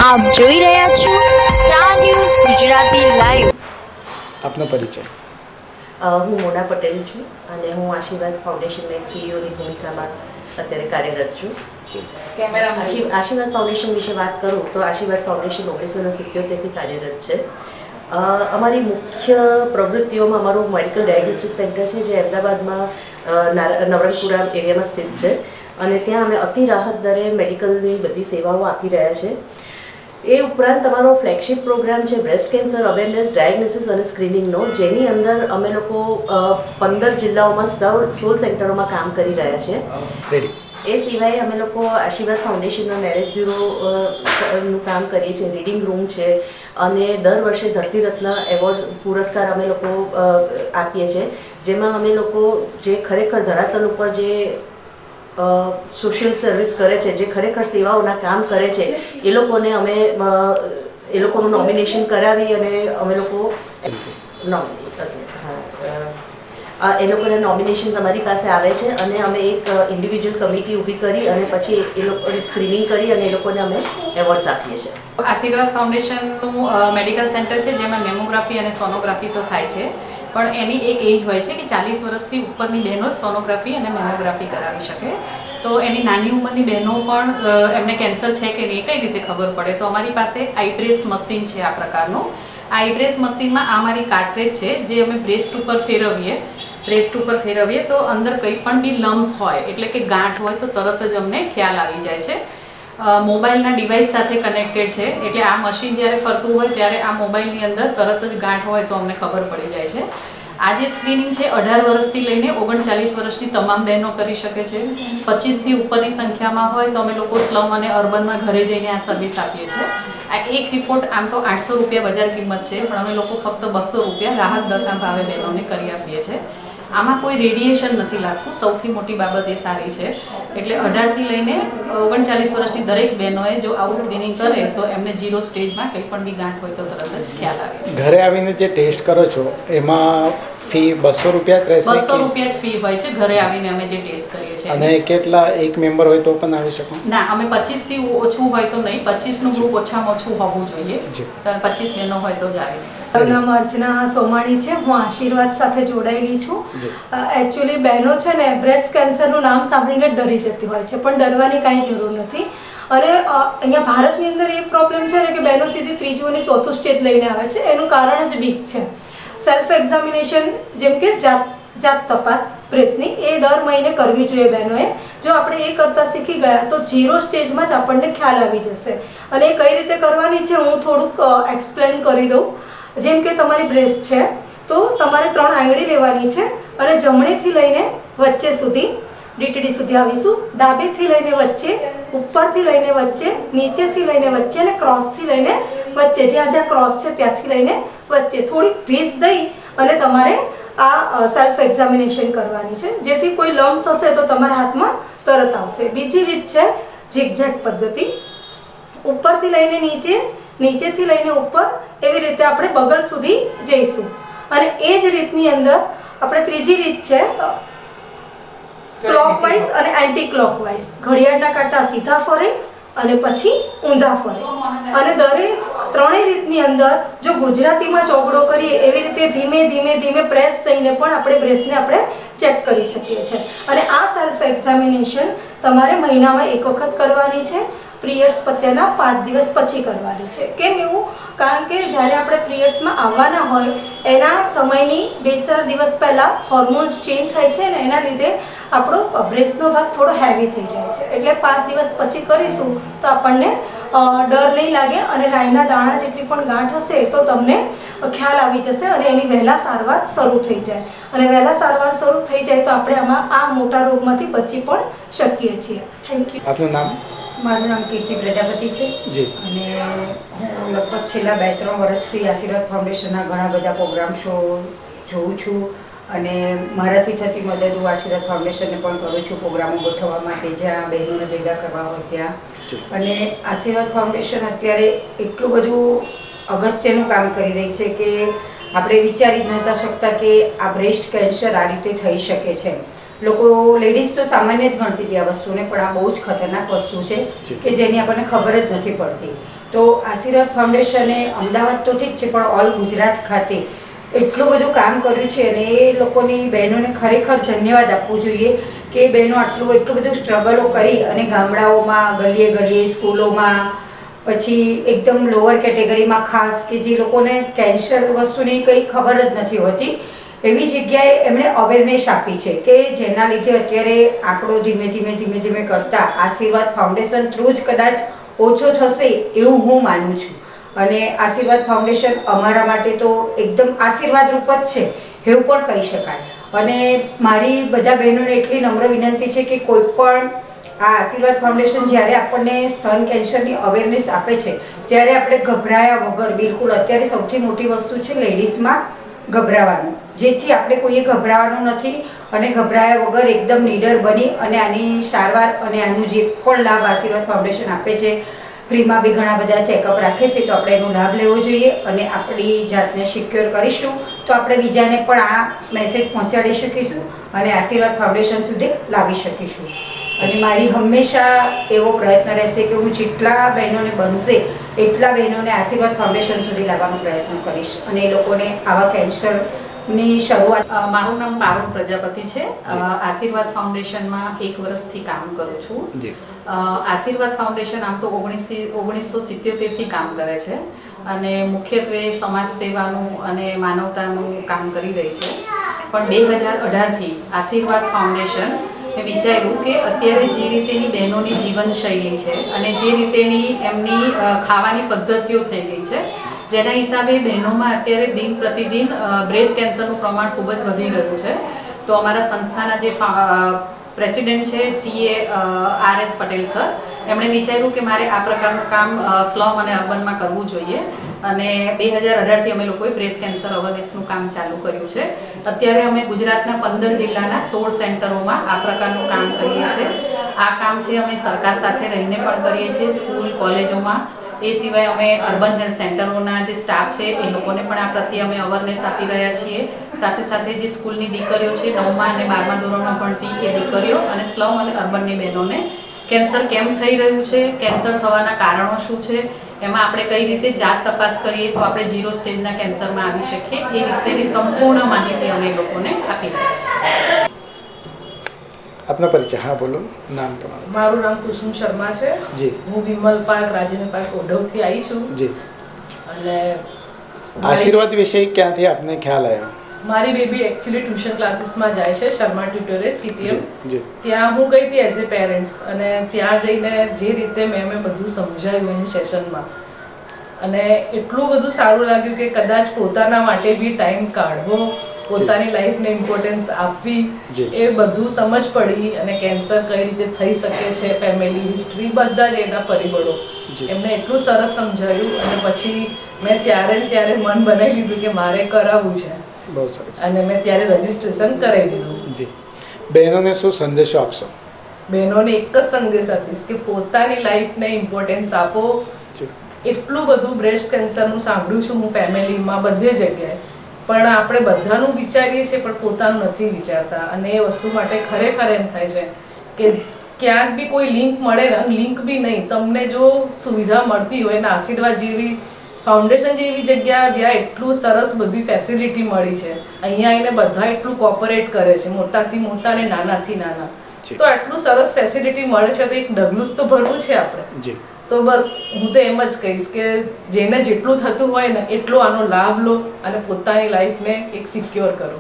આપ જોઈ રહ્યા છો સ્ટાર ન્યૂઝ ગુજરાતી લાઈવ. આપનો પરિચય? હું મોના પટેલ છું અને હું આશીર્વાદ ફાઉન્ડેશનના એક સીઈઓની ભૂમિકામાં અત્યારે કાર્યરત છું. આશીર્વાદ ફાઉન્ડેશન વિશે વાત કરું તો આશીર્વાદ ફાઉન્ડેશન 1977થી કાર્યરત છે. અમારી મુખ્ય પ્રવૃત્તિઓમાં અમારું મેડિકલ ડાયગ્નોસ્ટિક સેન્ટર છે, જે અમદાવાદમાં નવરંગપુરા એરિયામાં સ્થિત છે અને ત્યાં અમે અતિ રાહત દરે મેડિકલની બધી સેવાઓ આપી રહ્યા છે. એ ઉપરાંત તમારો ફ્લેગશિપ પ્રોગ્રામ છે બ્રેસ્ટ કેન્સર અવેરનેસ, ડાયગ્નોસિસ અને સ્ક્રીનિંગનો, જેની અંદર અમે લોકો 15 જિલ્લાઓમાં 16 સેન્ટરોમાં કામ કરી રહ્યા છે. એ સિવાય અમે લોકો આશીર્વાદ ફાઉન્ડેશનના મેરેજ બ્યુરોનું કામ કરીએ છીએ, રીડિંગ રૂમ છે અને દર વર્ષે ધરતી રત્ન એવોર્ડ પુરસ્કાર અમે લોકો આપીએ છીએ, જેમાં અમે લોકો જે ખરેખર ધરાતલ ઉપર જે સોશિયલ સર્વિસ કરે છે, જે ખરેખર સેવાઓના કામ કરે છે, એ લોકોને અમે એ લોકોનું નોમિનેશન કરાવી અને અમે લોકો એ લોકોના નોમિનેશન્સ અમારી પાસે આવે છે અને અમે એક ઇન્ડિવિજ્યુઅલ કમિટી ઊભી કરી અને પછી એ લોકોની સ્ક્રીનિંગ કરી અને એ લોકોને અમે એવોર્ડ્સ આપીએ છીએ. આશીર્વાદ ફાઉન્ડેશનનું મેડિકલ સેન્ટર છે, જેમાં મેમોગ્રાફી અને સોનોગ્રાફી તો થાય છે, પણ એની એક એજ હોય છે કે 40 વર્ષથી ઉપરની બહેનો સોનોગ્રાફી અને મેમોગ્રાફી કરાવી શકે. તો એની નાની ઉંમરની બહેનો પણ એમને કેન્સર છે કે નહીં કઈ રીતે ખબર પડે? તો અમારી પાસે આઈબ્રેસ મશીન છે આ પ્રકારનું. આ આઈબ્રેસ મશીનમાં આ મારી કાર્ટ્રેજ છે, જે અમે બ્રેસ્ટ ઉપર ફેરવીએ તો અંદર કંઈ પણ બી લમ્સ હોય, એટલે કે ગાંઠ હોય, તો તરત જ અમને ખ્યાલ આવી જાય છે. મોબાઈલના ડિવાઇસ સાથે કનેક્ટેડ છે, એટલે આ મશીન જ્યારે ફરતું હોય ત્યારે આ મોબાઈલની અંદર તરત જ ગાંઠ હોય તો અમને ખબર પડી જાય છે. આ જે સ્ક્રીનિંગ છે 18 વર્ષથી લઈને 39 વર્ષની તમામ બહેનો કરી શકે છે. 25થી ઉપરની સંખ્યામાં હોય તો અમે લોકો સ્લમ અને અર્બનમાં ઘરે જઈને આ સર્વિસ આપીએ છીએ. આ એક રિપોર્ટ આમ તો 800 રૂપિયા બજાર કિંમત છે, પણ અમે લોકો ફક્ત 200 રૂપિયા રાહત દરના ભાવે બહેનોને કરી આપીએ છીએ. આમાં કોઈ રેડિયેશન નથી લાગતું, સૌથી મોટી બાબત એ સારી છે. એટલે 18થી લઈને 39 વર્ષની દરેક બહેનોએ જો આવું સ્ક્રીનિંગ કરે તો એમને 0 સ્ટેજમાં કંઈ પણ બી ગાંઠ હોય તો તરત જ ખ્યાલ આવે. ઘરે આવીને જે ટેસ્ટ કરો છો એમાં ફી 200 રૂપિયા રહેશે? 200 રૂપિયા જ ફી હોય છે ઘરે આવીને અમે જે ટેસ્ટ કરીએ છીએ. અને કેટલા એક મેમ્બર હોય તો પણ આવી શકો? ના, અમે 25થી ઓછું હોય તો નહીં, 25નું ગ્રુપ ઓછામાં ઓછું હોવું જોઈએ. 25 બહેનો હોય તો જ આવે. મારું નામ અર્ચના સોમાણી છે. હું આશીર્વાદ સાથે જોડાયેલી છું. એકચ્યુઅલી બહેનો છે ને બ્રેસ્ટ કેન્સરનું નામ સાંભળીને ડરી જતી હોય છે, પણ ડરવાની કાંઈ જરૂર નથી. અને અહીંયા ભારતની અંદર એ પ્રોબ્લેમ છે ને કે બહેનો સીધી ત્રીજું અને ચોથું સ્ટેજ લઈને આવે છે. એનું કારણ જ બીક છે. સેલ્ફ એક્ઝામિનેશન, જેમ કે જાત તપાસ બ્રેસ્ટની, એ દર મહિને કરવી જોઈએ બહેનોએ. જો આપણે એ કરતાં શીખી ગયા તો 0 સ્ટેજમાં જ આપણને ખ્યાલ આવી જશે. અને એ કઈ રીતે કરવાની છે હું થોડુંક એક્સપ્લેન કરી દઉં. જેમ કે તમારી બ્રેસ્ટ છે તો તમારે 3 આંગળી લેવાની છે અને જમણેથી લઈને વચ્ચે સુધી DTD સુધી આવીશું. ડાબેથી લઈને વચ્ચે, ઉપરથી લઈને વચ્ચે, નીચેથી લઈને વચ્ચે અને ક્રોસથી લઈને વચ્ચે. જ્યાં ક્રોસ છે ત્યાંથી લઈને વચ્ચે થોડીક ભીસ દઈ અને તમારે આ સેલ્ફ એક્ઝામિનેશન કરવાની છે, જેથી કોઈ લમ્સ હશે તો તમારા હાથમાં તરત આવશે. બીજી રીત છે ઝિગઝેગ પદ્ધતિ. ઉપરથી લઈને નીચે, નીચેથી લઈને ઉપર, એવી રીતે આપણે બગલ સુધી જઈશું. અને એ જ રીતની અંદર આપણે ત્રીજી રીત છે ક્લોકવાઇઝ અને એન્ટી ક્લોકવાઇઝ. ઘડિયાળના કાંટા સીધા ફરે અને પછી ઊંધા ફરે. અને ત્રણેય રીતની અંદર જો ગુજરાતીમાં ચોગડો કરીએ એવી રીતે ધીમે ધીમે પ્રેસ થઈને પણ આપણે બ્રેસ્ટને આપણે ચેક કરી શકીએ છીએ. અને આ સેલ્ફ એક્ઝામિનેશન તમારે મહિનામાં 1 વખત કરવાની છે. પિરિયડ્સ પત્યાના 5 દિવસ પછી કરવાની છે. કેમ એવું? કારણ કે જ્યારે આપણે પિરિયડ્સમાં આવવાના હોય એના સમયની 2-4 દિવસ પહેલાં હોર્મોન્સ ચેન્જ થાય છે ને, એના લીધે આપણો બ્રેસ્ટનો ભાગ થોડો હેવી થઈ જાય છે. એટલે 5 દિવસ પછી કરીશું તો આપણને ડર નહીં લાગે અને રાઈના દાણા જેટલી પણ ગાંઠ હશે તો તમને ખ્યાલ આવી જશે અને એની વહેલા સારવાર શરૂ થઈ જાય. અને વહેલા સારવાર શરૂ થઈ જાય તો આપણે આમાં આ મોટા રોગમાંથી બચી પણ શકીએ છીએ. Thank you. આપનું નામ? મારું નામ કીર્તિ પ્રજાપતિ છે. જી. અને હું લગભગ છેલ્લા 2-3 વર્ષથી આશીર્વાદ ફાઉન્ડેશનના ઘણા બધા પ્રોગ્રામ શો જોઉં છું અને મારાથી થતી મદદ હું આશીર્વાદ ફાઉન્ડેશનને પણ કરું છું પ્રોગ્રામો ગોઠવવા માટે, જ્યાં બહેનોને ભેગા કરવા હોય ત્યાં. અને આશીર્વાદ ફાઉન્ડેશન અત્યારે એટલું બધું અગત્યનું કામ કરી રહી છે કે આપણે વિચારી જ નહોતા શકતા કે આ બ્રેસ્ટ કેન્સર આ રીતે થઈ શકે છે. લોકો લેડીઝ તો સામાન્ય જ ગણતી હતી આ વસ્તુને, પણ આ બહુ જ ખતરનાક વસ્તુ છે કે જેની આપણને ખબર જ નથી પડતી. તો આશીર્વાદ ફાઉન્ડેશને અમદાવાદ તો ઠીક છે પણ ઓલ ગુજરાત ખાતે એટલું બધું કામ કર્યું છે અને એ લોકોની બહેનોને ખરેખર ધન્યવાદ આપવું જોઈએ કે બહેનો એટલું બધું સ્ટ્રગલો કરી અને ગામડાઓમાં ગલીએ ગલીએ સ્કૂલોમાં પછી એકદમ લોઅર કેટેગરીમાં ખાસ કે જે લોકોને કેન્સર વસ્તુની કંઈ ખબર જ નથી હોતી એવી જગ્યાએ એમણે અવેરનેસ આપી છે કે જેના લીધે અત્યારે આંકડો ધીમે ધીમે કરતાં આશીર્વાદ ફાઉન્ડેશન થ્રુ જ કદાચ ઓછો થશે એવું હું માનું છું. અને આશીર્વાદ ફાઉન્ડેશન અમારા માટે તો એકદમ આશીર્વાદરૂપ જ છે એવું પણ કહી શકાય. અને મારી બધા બહેનોને એટલી નમ્ર વિનંતી છે કે કોઈ પણ આ આશીર્વાદ ફાઉન્ડેશન જ્યારે આપણને સ્તન કેન્સરની અવેરનેસ આપે છે ત્યારે આપણે ગભરાયા વગર બિલકુલ અત્યારે સૌથી મોટી વસ્તુ છે લેડીઝમાં ગભરાવાનું, જેથી આપણે કોઈએ ગભરાવાનું નથી અને ગભરાયા વગર એકદમ નીડર બની અને આની સારવાર અને આનું જે પણ લાભ આશીર્વાદ ફાઉન્ડેશન આપે છે ફ્રીમાં બી ઘણા બધા ચેકઅપ રાખે છે તો આપણે એનો લાભ લેવો જોઈએ અને આપણી જાતને સિક્યોર કરીશું તો આપણે બીજાને પણ આ મેસેજ પહોંચાડી શકીશું અને આશીર્વાદ ફાઉન્ડેશન સુધી લાવી શકીશું. અને મારી હંમેશા એવો પ્રયત્ન રહેશે કે હું જેટલા બહેનોને બનશે એટલા બહેનોને આશીર્વાદ ફાઉન્ડેશન સુધી લાવવાનો પ્રયત્ન કરીશ અને એ લોકોને આવા કેન્સરની શરૂઆત. મારું નામ પારુલ પ્રજાપતિ છે. આશીર્વાદ ફાઉન્ડેશનમાં 1 વર્ષથી કામ કરું છું. આશીર્વાદ ફાઉન્ડેશન આમ તો 1977થી કામ કરે છે અને મુખ્યત્વે સમાજ સેવાનું અને માનવતાનું કામ કરી રહી છે. પણ 2018થી આશીર્વાદ ફાઉન્ડેશન વિચાર્યું કે અત્યારે જે રીતેની બહેનોની જીવનશૈલી છે અને જે રીતેની એમની ખાવાની પદ્ધતિઓ થઈ ગઈ છે જેના હિસાબે બહેનોમાં અત્યારે દિન પ્રતિદિન બ્રેસ્ટ કેન્સરનું પ્રમાણ ખૂબ જ વધી રહ્યું છે. તો અમારા સંસ્થાના જે પ્રેસિડેન્ટ છે CA RS પટેલ સર, એમણે વિચાર્યું કે મારે આ પ્રકારનું કામ સ્લમ અને અર્બનમાં કરવું જોઈએ અને 2018થી અમે લોકોએ બ્રેસ્ટ કેન્સર અવેરનેસનું કામ ચાલુ કર્યું છે. અત્યારે અમે ગુજરાતના 15 જિલ્લાના 16 સેન્ટરોમાં આ પ્રકારનું કામ કરીએ છીએ. આ કામ છે અમે સરકાર સાથે રહીને પણ કરીએ છીએ, સ્કૂલ કોલેજોમાં. એ સિવાય અમે અર્બન હેલ્થ સેન્ટરોના જે સ્ટાફ છે એ લોકોને પણ આ પ્રત્યે અમે અવેરનેસ આપી રહ્યા છીએ. સાથે સાથે જે સ્કૂલની દીકરીઓ છે 9મા અને 12મા ધોરણમાં ભણતી એ દીકરીઓ અને સ્લમ અને અર્બનની બહેનોને કેન્સર કેમ થઈ રહ્યું છે, કેન્સર થવાના કારણો શું છે, એમાં આપણે કઈ રીતે જાત તપાસ કરીએ તો આપણે 0 સ્ટેજના કેન્સરમાં આવી શકીએ એ વિશેની સંપૂર્ણ માહિતી અમે લોકોને આપી રહ્યા છીએ. આપનો પરિચય. હા બોલો, નામ તમારું. મારું નામ કુસુમ શર્મા છે. જી. હું વિમલ પાર્ક રાજેન્દ્ર પાર્ક ઓઢવથી આવી છું. જી. અને આશીર્વાદ વિશે ક્યાંથી આપને ખ્યાલ આવ્યો? મારી બેબી એકચ્યુઅલી ટ્યુશન ક્લાસીસમાં જાય છે શર્મા ટ્યુટોરે CTM. જી. ત્યાં હું ગઈ હતી એઝ એ પેરેન્ટ્સ અને ત્યાં જઈને જે રીતે મેં બધું સમજાવ્યું એનું સેશનમાં અને એટલું બધું સારું લાગ્યું કે કદાચ પોતાના માટે બી ટાઈમ કાઢવો, પોતાની લાઈફને ઇમ્પોર્ટન્સ આપવી, એ બધું સમજ પડી અને કેન્સર કઈ રીતે થઈ શકે છે, ફેમિલી હિસ્ટ્રી બધા જ એના પરિબળો એમને એટલું સરસ સમજાવ્યું અને પછી મેં ત્યારે મન બનાવી લીધું કે મારે કરાવવું છે. બહુ સરસ. અને મેં ત્યારે રજીસ્ટ્રેશન કરાવી દીધું. જી. બહેનોને શું સંદેશો આપશો? બહેનોને એક જ સંદેશ આપીશ કે પોતાની લાઈફને ઇમ્પોર્ટન્સ આપો. એટલું બધું બ્રેસ્ટ કેન્સરનું સાંભળ્યું છું હું ફેમિલીમાં બધે જગ્યાએ, પણ આપણે બધાનું વિચારીએ છીએ પણ પોતાનું નથી વિચારતા અને એ વસ્તુ માટે ખરેખર એમ થાય છે કે ક્યાંક બી કોઈ લિંક મળે ને, લિંક બી નહીં, તમને જો સુવિધા મળતી હોય ને આશીર્વાદ જેવી ફાઉન્ડેશન જેવી જગ્યા જ્યાં એટલું સરસ બધી ફેસિલિટી મળી છે, અહીંયા આવીને બધા એટલું કોઓપરેટ કરે છે, મોટાથી મોટા અને નાનાથી નાના, તો આટલું સરસ ફેસિલિટી મળે છે તો એક ડગલું તો ભરવું છે આપણે. તો બસ હું તો એમ જ કહીશ કે જેને જેટલું થતું હોય ને એટલો આનો લાભ લો અને પોતાની લાઈફને એક સિક્યોર કરો.